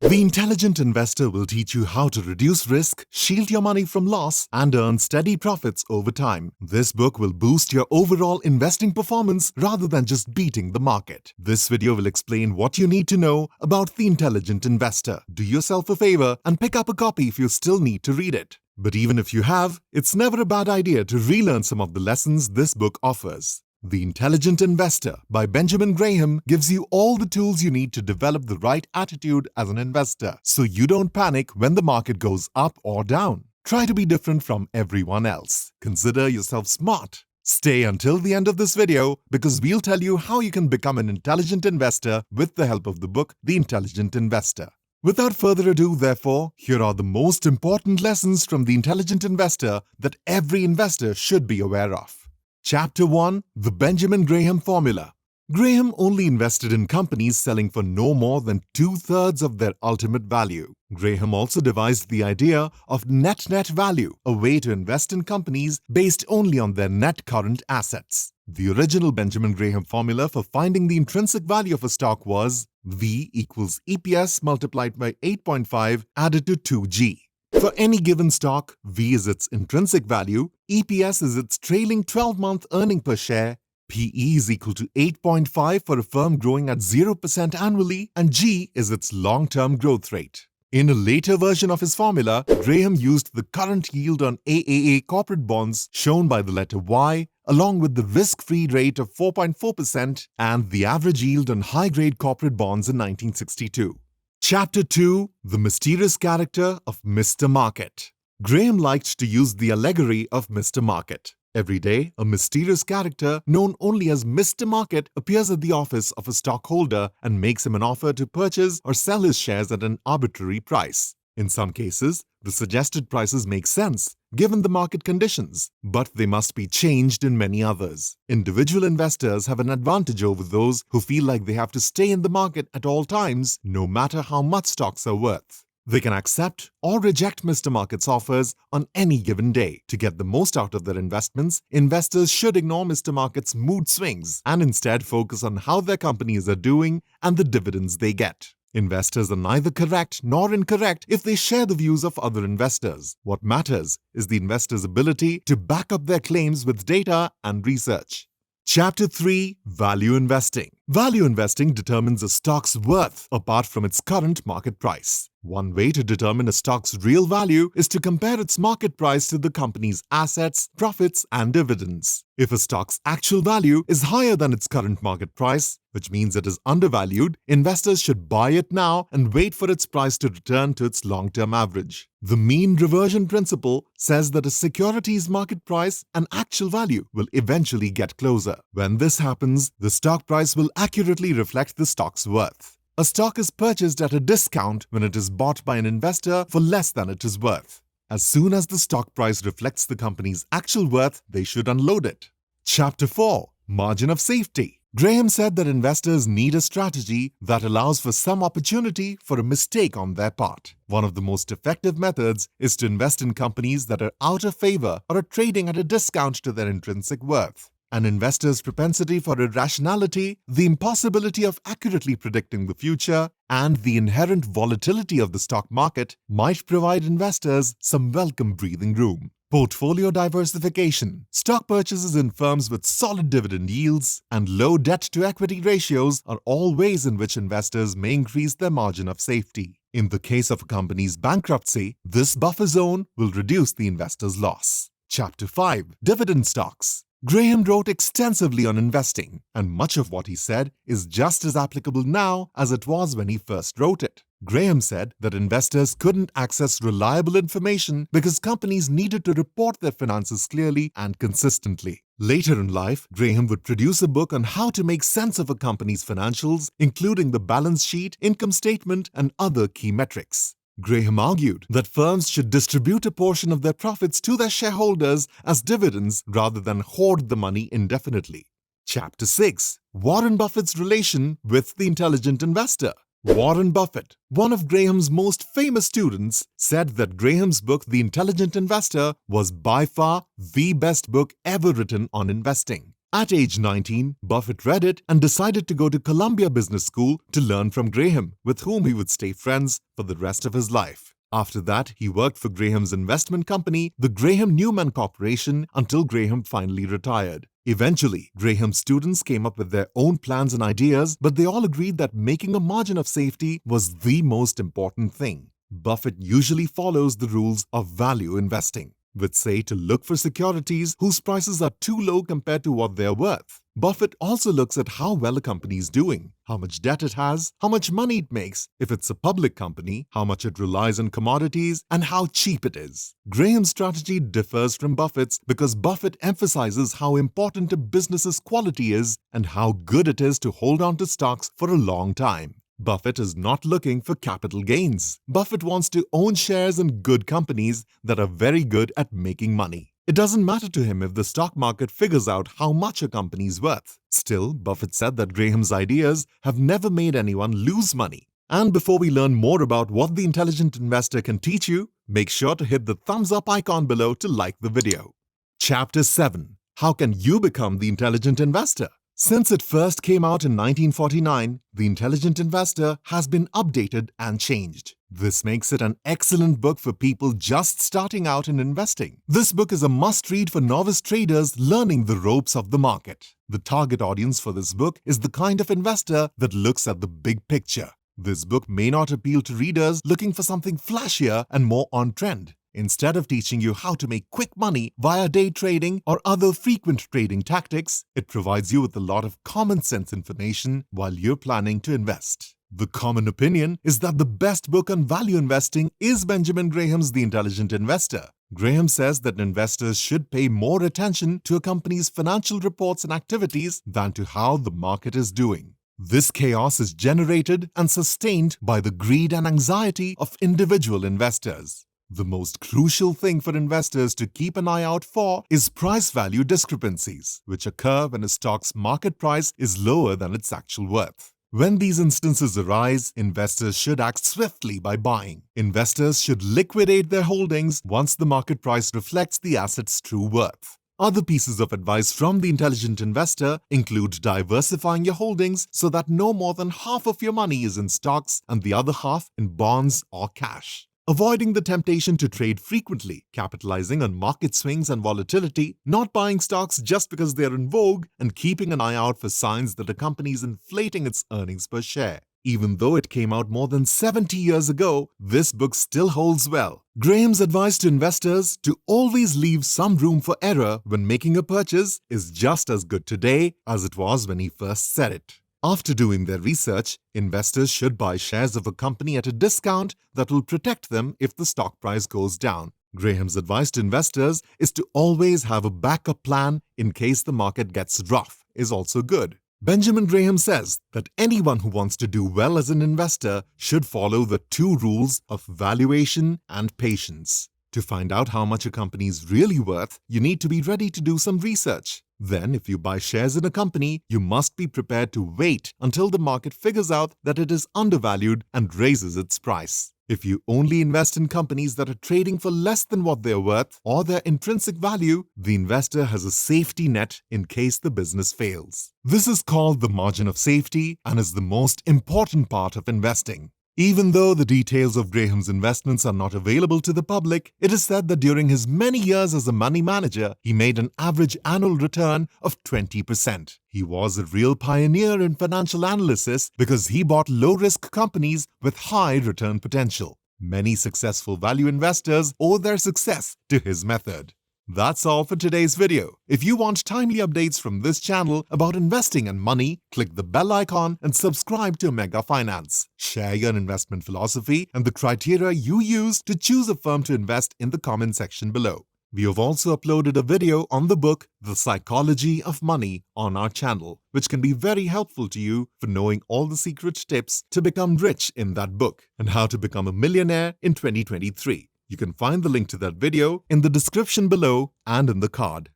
The Intelligent Investor will teach you how to reduce risk, shield your money from loss, and earn steady profits over time. This book will boost your overall investing performance rather than just beating the market. This video will explain what you need to know about The Intelligent Investor. Do yourself a favor and pick up a copy if you still need to read it. But even if you have, it's never a bad idea to relearn some of the lessons this book offers. The Intelligent Investor by Benjamin Graham gives you all the tools you need to develop the right attitude as an investor, so you don't panic when the market goes up or down. Try to be different from everyone else. Consider yourself smart. Stay until the end of this video because we'll tell you how you can become an intelligent investor with the help of the book The Intelligent Investor. Without further ado, therefore, here are the most important lessons from The Intelligent Investor that every investor should be aware of. Chapter 1: The Benjamin Graham Formula. Graham only invested in companies selling for no more than 2/3 of their ultimate value. Graham also devised the idea of net value, a way to invest in companies based only on their net current assets. The original Benjamin Graham formula for finding the intrinsic value of a stock was V equals EPS multiplied by 8.5 added to 2G. For any given stock, V is its intrinsic value, EPS is its trailing 12-month earning per share, PE is equal to 8.5 for a firm growing at 0% annually, and G is its long-term growth rate. In a later version of his formula, Graham used the current yield on AAA corporate bonds shown by the letter Y, along with the risk-free rate of 4.4% and the average yield on high-grade corporate bonds in 1962. Chapter 2: The Mysterious Character of Mr. Market. Graham liked to use the allegory of Mr. Market. Every day, a mysterious character known only as Mr. Market appears at the office of a stockholder and makes him an offer to purchase or sell his shares at an arbitrary price. In some cases, the suggested prices make sense given the market conditions, but they must be changed in many others. Individual investors have an advantage over those who feel like they have to stay in the market at all times, no matter how much stocks are worth. They can accept or reject Mr. Market's offers on any given day. To get the most out of their investments, investors should ignore Mr. Market's mood swings and instead focus on how their companies are doing and the dividends they get. Investors are neither correct nor incorrect if they share the views of other investors. What matters is the investor's ability to back up their claims with data and research. Chapter 3: Value Investing. Value investing determines a stock's worth apart from its current market price. One way to determine a stock's real value is to compare its market price to the company's assets, profits, and dividends. If a stock's actual value is higher than its current market price, which means it is undervalued, investors should buy it now and wait for its price to return to its long-term average. The mean reversion principle says that a security's market price and actual value will eventually get closer. When this happens, the stock price will accurately reflect the stock's worth. A stock is purchased at a discount when it is bought by an investor for less than it is worth. As soon as the stock price reflects the company's actual worth, they should unload it. Chapter 4: Margin of Safety. Graham said that investors need a strategy that allows for some opportunity for a mistake on their part. One of the most effective methods is to invest in companies that are out of favor or are trading at a discount to their intrinsic worth. An investor's propensity for irrationality, the impossibility of accurately predicting the future, and the inherent volatility of the stock market might provide investors some welcome breathing room. Portfolio diversification. Stock purchases in firms with solid dividend yields and low debt-to-equity ratios are all ways in which investors may increase their margin of safety. In the case of a company's bankruptcy, this buffer zone will reduce the investor's loss. Chapter 5: Dividend Stocks. Graham wrote extensively on investing, and much of what he said is just as applicable now as it was when he first wrote it. Graham said that investors couldn't access reliable information because companies needed to report their finances clearly and consistently. Later in life, Graham would produce a book on how to make sense of a company's financials, including the balance sheet, income statement, and other key metrics. Graham argued that firms should distribute a portion of their profits to their shareholders as dividends rather than hoard the money indefinitely. Chapter 6: Warren Buffett's relation with the intelligent investor. Warren Buffett, one of Graham's most famous students, said that Graham's book The Intelligent Investor was by far the best book ever written on investing. At age 19, Buffett read it and decided to go to Columbia Business School to learn from Graham, with whom he would stay friends for the rest of his life. After that, he worked for Graham's investment company, the Graham Newman Corporation, until Graham finally retired. Eventually, Graham's students came up with their own plans and ideas, but they all agreed that making a margin of safety was the most important thing. Buffett usually follows the rules of value investing, which say to look for securities whose prices are too low compared to what they're worth. Buffett also looks at how well a company is doing, how much debt it has, how much money it makes, if it's a public company, how much it relies on commodities, and how cheap it is. Graham's strategy differs from Buffett's because Buffett emphasizes how important a business's quality is and how good it is to hold on to stocks for a long time. Buffett is not looking for capital gains. Buffett wants to own shares in good companies that are very good at making money. It doesn't matter to him if the stock market figures out how much a company is worth. Still, Buffett said that Graham's ideas have never made anyone lose money. And before we learn more about what the intelligent investor can teach you, make sure to hit the thumbs up icon below to like the video. Chapter 7. How can you become the intelligent investor? Since it first came out in 1949, The Intelligent Investor has been updated and changed. This makes it an excellent book for people just starting out in investing. This book is a must-read for novice traders learning the ropes of the market. The target audience for this book is the kind of investor that looks at the big picture. This book may not appeal to readers looking for something flashier and more on-trend. Instead of teaching you how to make quick money via day trading or other frequent trading tactics, it provides you with a lot of common sense information while you're planning to invest. The common opinion is that the best book on value investing is Benjamin Graham's The Intelligent Investor. Graham says that investors should pay more attention to a company's financial reports and activities than to how the market is doing. This chaos is generated and sustained by the greed and anxiety of individual investors. The most crucial thing for investors to keep an eye out for is price-value discrepancies, which occur when a stock's market price is lower than its actual worth. When these instances arise, investors should act swiftly by buying. Investors should liquidate their holdings once the market price reflects the asset's true worth. Other pieces of advice from the intelligent investor include diversifying your holdings so that no more than half of your money is in stocks and the other half in bonds or cash. Avoiding the temptation to trade frequently, capitalizing on market swings and volatility, not buying stocks just because they are in vogue, and keeping an eye out for signs that a company is inflating its earnings per share. Even though it came out more than 70 years ago, this book still holds well. Graham's advice to investors to always leave some room for error when making a purchase is just as good today as it was when he first said it. After doing their research, investors should buy shares of a company at a discount that will protect them if the stock price goes down. Graham's advice to investors is to always have a backup plan in case the market gets rough is also good. Benjamin Graham says that anyone who wants to do well as an investor should follow the two rules of valuation and patience. To find out how much a company is really worth, you need to be ready to do some research. Then, if you buy shares in a company, you must be prepared to wait until the market figures out that it is undervalued and raises its price. If you only invest in companies that are trading for less than what they're worth or their intrinsic value, the investor has a safety net in case the business fails. This is called the margin of safety and is the most important part of investing. Even though the details of Graham's investments are not available to the public, it is said that during his many years as a money manager, he made an average annual return of 20%. He was a real pioneer in financial analysis because he bought low-risk companies with high return potential. Many successful value investors owe their success to his method. That's all for today's video. If you want timely updates from this channel about investing and money, click the bell icon and subscribe to Mega Finance. Share your investment philosophy and the criteria you use to choose a firm to invest in the comment section below. We have also uploaded a video on the book The Psychology of Money on our channel, which can be very helpful to you for knowing all the secret tips to become rich in that book and how to become a millionaire in 2023. You can find the link to that video in the description below and in the card.